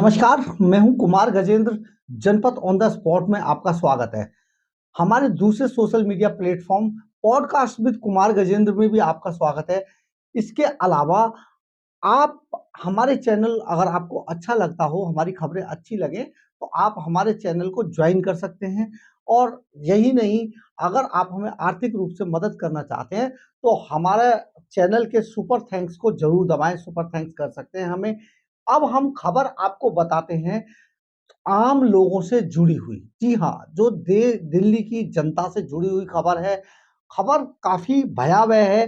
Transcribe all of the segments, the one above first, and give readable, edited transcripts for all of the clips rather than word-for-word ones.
नमस्कार, मैं हूं कुमार गजेंद्र। जनपद ऑन द स्पॉट में आपका स्वागत है। हमारे दूसरे social media platform podcast with Kumar Gajendra में भी आपका स्वागत है। इसके अलावा आप हमारे चैनल, अगर आपको अच्छा लगता हो, हमारी खबरें अच्छी लगे, तो आप हमारे चैनल को ज्वाइन कर सकते हैं। और यही नहीं, अगर आप हमें आर्थिक रूप से मदद करना चाहते हैं तो हमारे चैनल के सुपर थैंक्स को जरूर दबाएं। सुपर थैंक्स कर सकते हैं हमें। अब हम खबर आपको बताते हैं आम लोगों से जुड़ी हुई। जी हाँ, जो दिल्ली की जनता से जुड़ी हुई खबर है। खबर काफी भयावह है,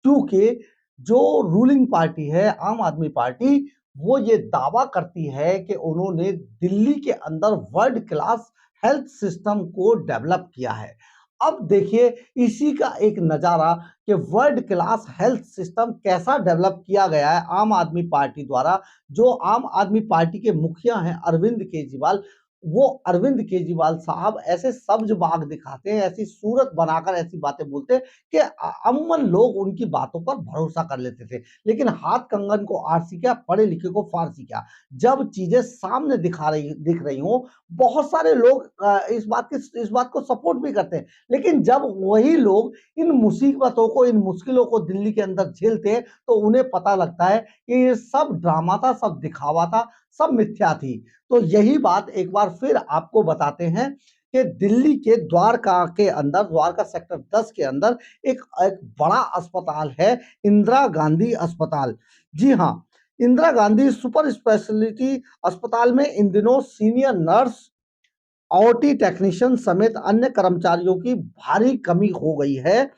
क्योंकि जो रूलिंग पार्टी है, आम आदमी पार्टी, वो ये दावा करती है कि उन्होंने दिल्ली के अंदर वर्ल्ड क्लास हेल्थ सिस्टम को डेवलप किया है। अब देखिए इसी का एक नजारा कि वर्ल्ड क्लास हेल्थ सिस्टम कैसा डेवलप किया गया है आम आदमी पार्टी द्वारा। जो आम आदमी पार्टी के मुखिया हैं अरविंद केजरीवाल, वो अरविंद केजरीवाल साहब ऐसे सब्ज बाग दिखाते हैं, ऐसी सूरत बनाकर ऐसी बातें बोलते हैं कि अमूमन लोग उनकी बातों पर भरोसा कर लेते थे। लेकिन हाथ कंगन को आरसी क्या, पढ़े लिखे को फारसी क्या। जब चीजें सामने दिख रही हो, बहुत सारे लोग इस बात को सपोर्ट भी करते हैं। लेकिन जब वही लोग इन मुसीबतों को, इन मुश्किलों को दिल्ली के अंदर झेलते हैं, तो उन्हें पता लगता है कि ये सब ड्रामा था, सब दिखावा था, सब मिथ्या थी। तो यही बात एक बार फिर आपको बताते हैं कि दिल्ली के द्वारका के अंदर, द्वारका सेक्टर 10 के अंदर एक बड़ा अस्पताल है, इंदिरा गांधी अस्पताल। जी हाँ, इंदिरा गांधी सुपर स्पेशलिटी अस्पताल में इन दिनों सीनियर नर्स, ओटी टेक्नीशियन समेत अन्य कर्मचारियों की भारी कमी हो गई है।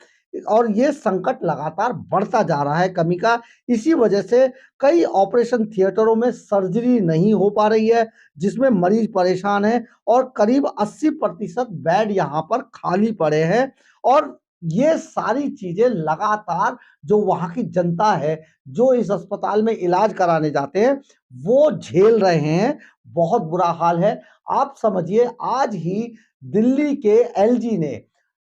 और ये संकट लगातार बढ़ता जा रहा है कमी का। इसी वजह से कई ऑपरेशन थिएटरों में सर्जरी नहीं हो पा रही है, जिसमें मरीज परेशान है। और करीब 80% बेड यहाँ पर खाली पड़े हैं। और ये सारी चीजें लगातार जो वहां की जनता है, जो इस अस्पताल में इलाज कराने जाते हैं, वो झेल रहे हैं। बहुत बुरा हाल है। आप समझिए, आज ही दिल्ली के एलजी ने,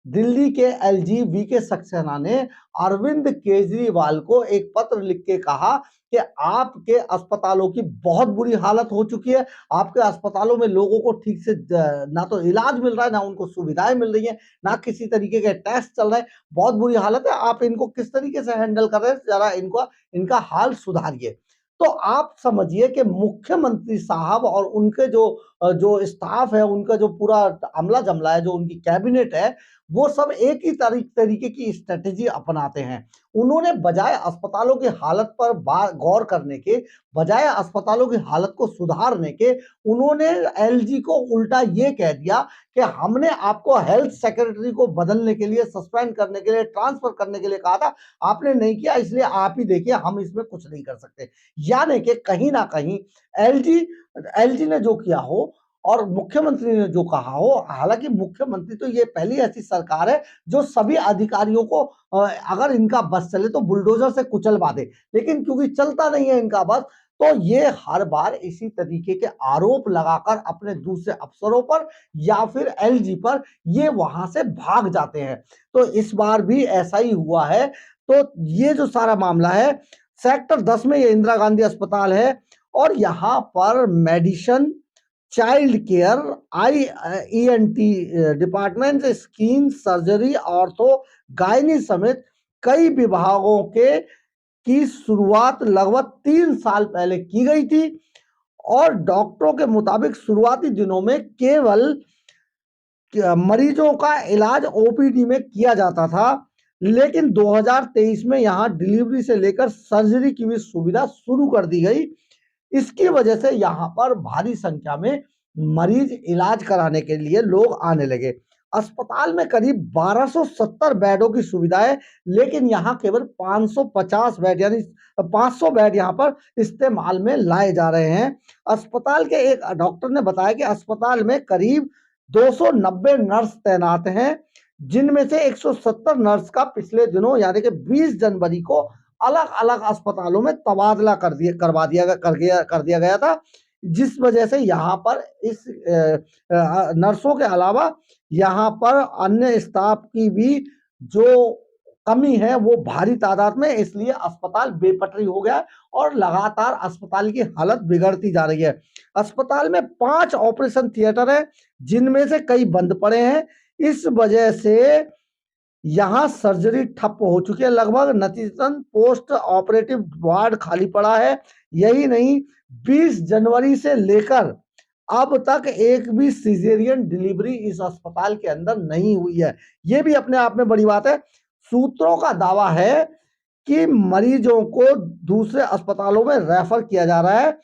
दिल्ली के एलजी वीके सक्सेना ने अरविंद केजरीवाल को एक पत्र लिख के कहा कि आपके अस्पतालों की बहुत बुरी हालत हो चुकी है। आपके अस्पतालों में लोगों को ठीक से ना तो इलाज मिल रहा है, ना उनको सुविधाएं मिल रही है, ना किसी तरीके के टेस्ट चल रहे हैं। बहुत बुरी हालत है। आप इनको किस तरीके से हैंडल कर रहे हैं, जरा इनका हाल सुधारिए। तो आप समझिए कि मुख्यमंत्री साहब और उनके जो स्टाफ है, उनका जो पूरा अमला जमला है, जो उनकी कैबिनेट है, वो सब एक ही तरीके की स्ट्रेटेजी अपनाते हैं। उन्होंने बजाय अस्पतालों की हालत पर गौर करने के, बजाय अस्पतालों की हालत को सुधारने के, उन्होंने एलजी को उल्टा ये कह दिया कि हमने आपको हेल्थ सेक्रेटरी को बदलने के लिए, सस्पेंड करने के लिए, ट्रांसफर करने के लिए कहा था, आपने नहीं किया, इसलिए आप ही देखिए, हम इसमें कुछ नहीं कर सकते। यानी कि कहीं ना कहीं एलजी एलजी ने जो किया हो और मुख्यमंत्री ने जो कहा हो, हालांकि मुख्यमंत्री तो ये पहली ऐसी सरकार है जो सभी अधिकारियों को अगर इनका बस चले तो बुलडोजर से कुचलवा दे, लेकिन क्योंकि चलता नहीं है इनका बस, तो ये हर बार इसी तरीके के आरोप लगाकर अपने दूसरे अफसरों पर या फिर एलजी पर ये वहां से भाग जाते हैं। तो इस बार भी ऐसा ही हुआ है। तो ये जो सारा मामला है, सेक्टर 10 में ये इंदिरा गांधी अस्पताल है। और यहाँ पर medicine, child care, ENT department, skin surgery, ortho, gynae समेत कई विभागों के की शुरुआत लगभग 3 साल पहले की गई थी। और डॉक्टरों के मुताबिक शुरुआती दिनों में केवल मरीजों का इलाज ओपीडी में किया जाता था, लेकिन 2023 में यहां डिलीवरी से लेकर सर्जरी की भी सुविधा शुरू कर दी गई। इसकी वजह से यहाँ पर भारी संख्या में मरीज इलाज कराने के लिए लोग आने लगे। अस्पताल में करीब 1270 बेडों की सुविधा है, लेकिन यहाँ केवल 550 बेड, यानी 500 बेड यहाँ पर इस्तेमाल में लाए जा रहे हैं। अस्पताल के एक डॉक्टर ने बताया कि अस्पताल में करीब 290 नर्स तैनात हैं, जिनमें से 170 नर्स का पिछले दिनों यानी कि 20 जनवरी को अलग अलग अस्पतालों में तबादला कर दिया गया था। जिस वजह से यहाँ पर इस नर्सों के अलावा यहाँ पर अन्य स्टाफ की भी जो कमी है वो भारी तादाद में, इसलिए अस्पताल बेपटरी हो गया है और लगातार अस्पताल की हालत बिगड़ती जा रही है। अस्पताल में 5 ऑपरेशन थिएटर है, जिनमें से कई बंद पड़े हैं। इस वजह से यहाँ सर्जरी ठप हो चुकी है लगभग, नतीजतन पोस्ट ऑपरेटिव वार्ड खाली पड़ा है। यही नहीं, 20 जनवरी से लेकर अब तक एक भी सिजेरियन डिलीवरी इस अस्पताल के अंदर नहीं हुई है। ये भी अपने आप में बड़ी बात है। सूत्रों का दावा है कि मरीजों को दूसरे अस्पतालों में रेफर किया जा रहा है।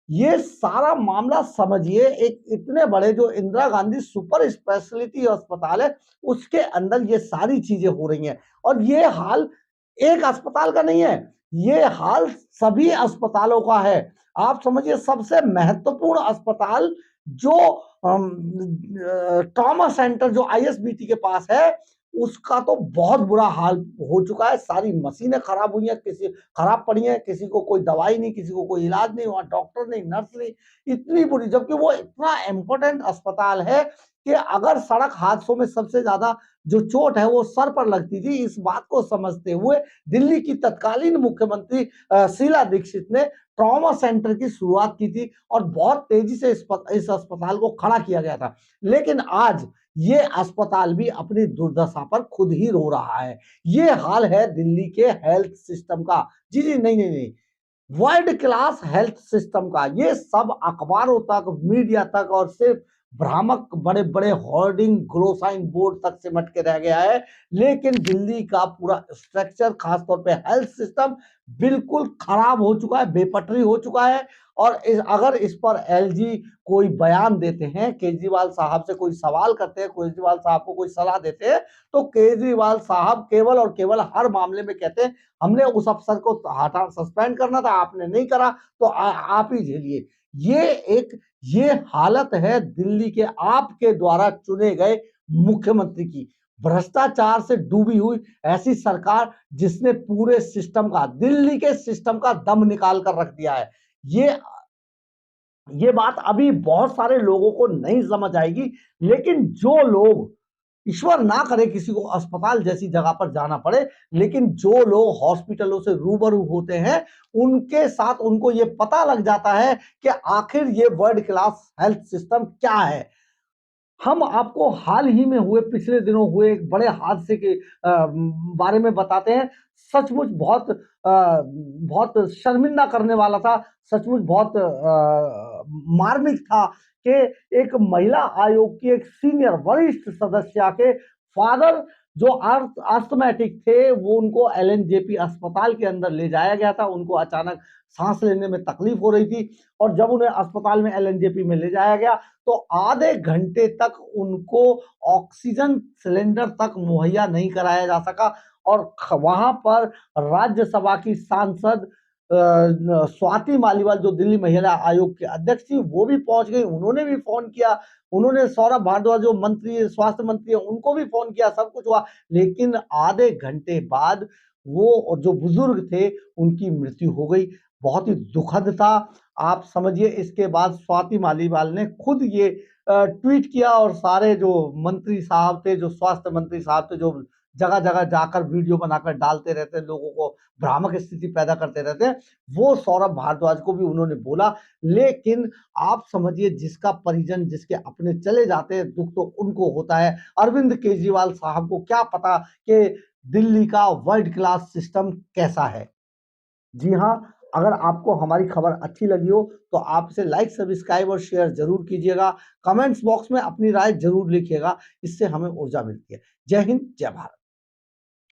ये सारा मामला समझिए, एक इतने बड़े जो इंदिरा गांधी सुपर स्पेशलिटी अस्पताल है, उसके अंदर ये सारी चीजें हो रही हैं। और ये हाल एक अस्पताल का नहीं है, ये हाल सभी अस्पतालों का है। आप समझिए, सबसे महत्वपूर्ण अस्पताल जो ट्रॉमा सेंटर जो आईएसबीटी के पास है, उसका तो बहुत बुरा हाल हो चुका है। सारी मशीनें खराब हुई हैं, किसी खराब पड़ी हैं, किसी को कोई दवाई नहीं, किसी को कोई इलाज नहीं, वहां डॉक्टर नहीं, नर्स नहीं, इतनी बुरी। जबकि वो इतना इम्पोर्टेंट अस्पताल है कि अगर सड़क हादसों में सबसे ज्यादा जो चोट है वो सर पर लगती थी, इस बात को समझते हुए दिल्ली की तत्कालीन मुख्यमंत्री शीला दीक्षित ने ट्रॉमा सेंटर की शुरुआत की थी और बहुत तेजी से इस अस्पताल को खड़ा किया गया था। लेकिन आज ये अस्पताल भी अपनी दुर्दशा पर खुद ही रो रहा है। ये हाल है दिल्ली के हेल्थ सिस्टम का। जी जी, नहीं नहीं नहीं, वर्ल्ड क्लास हेल्थ सिस्टम का। ये सब अखबारों तक, मीडिया तक और सिर्फ भ्रामक बड़े बड़े होर्डिंग ग्लोसाइन बोर्ड तक सिमट के रह गया है। लेकिन दिल्ली का पूरा स्ट्रक्चर, खासतौर पे हेल्थ सिस्टम, बिल्कुल खराब हो चुका है, बेपटरी हो चुका है। और अगर इस पर एलजी कोई बयान देते हैं, केजरीवाल साहब से कोई सवाल करते हैं, केजरीवाल साहब को कोई सलाह देते हैं, तो केजरीवाल साहब केवल और केवल हर मामले में कहते हैं हमने उस अफसर को हटा, सस्पेंड करना था, आपने नहीं करा, तो आप ही झेलिए। ये हालत है दिल्ली के आपके द्वारा चुने गए मुख्यमंत्री की। भ्रष्टाचार से डूबी हुई ऐसी सरकार जिसने पूरे सिस्टम का, दिल्ली के सिस्टम का दम निकाल कर रख दिया है। ये बात अभी बहुत सारे लोगों को नहीं समझ आएगी, लेकिन जो लोग, ईश्वर ना करे किसी को अस्पताल जैसी जगह पर जाना पड़े, लेकिन जो लोग हॉस्पिटलों से रूबरू होते हैं, उनके साथ उनको ये पता लग जाता है कि आखिर ये वर्ल्ड क्लास हेल्थ सिस्टम क्या है। हम आपको हाल ही में हुए, पिछले दिनों हुए एक बड़े हादसे के बारे में बताते हैं। सचमुच बहुत शर्मिंदा करने वाला था, सचमुच बहुत मार्मिक था कि एक महिला आयोग की एक सीनियर वरिष्ठ सदस्य के फादर जो अस्थमैटिक थे, वो उनको एलएनजेपी अस्पताल के अंदर ले जाया गया था। उनको अचानक सांस लेने में तकलीफ हो रही थी और जब उन्हें अस्पताल में एलएनजेपी में ले जाया गया तो आधे घंटे तक उनको ऑक्सीजन सिलेंडर तक मुहैया नहीं कराया जा सका। और वहां पर राज्यसभा की सांसद स्वाति मालीवाल, जो दिल्ली महिला आयोग के अध्यक्ष थी, वो भी पहुंच गई। उन्होंने भी फोन किया, उन्होंने सौरभ भारद्वाज जो मंत्री, स्वास्थ्य मंत्री है, उनको भी फोन किया, सब कुछ हुआ। लेकिन आधे घंटे बाद वो जो बुजुर्ग थे उनकी मृत्यु हो गई। बहुत ही दुखद था। आप समझिए, इसके बाद स्वाति मालीवाल ने खुद ये ट्वीट किया और सारे जो मंत्री साहब थे, जो स्वास्थ्य मंत्री साहब थे, जो जगह जगह जाकर वीडियो बनाकर डालते रहते हैं, लोगों को भ्रामक स्थिति पैदा करते रहते हैं, वो सौरभ भारद्वाज को भी उन्होंने बोला। लेकिन आप समझिए, जिसका परिजन, जिसके अपने चले जाते हैं, दुख तो उनको होता है। अरविंद केजरीवाल साहब को क्या पता कि दिल्ली का वर्ल्ड क्लास सिस्टम कैसा है। जी हाँ, अगर आपको हमारी खबर अच्छी लगी हो तो आप इसे लाइक, सब्सक्राइब और शेयर जरूर कीजिएगा। कमेंट्स बॉक्स में अपनी राय जरूर लिखिएगा, इससे हमें ऊर्जा मिलती है। जय हिंद, जय भारत।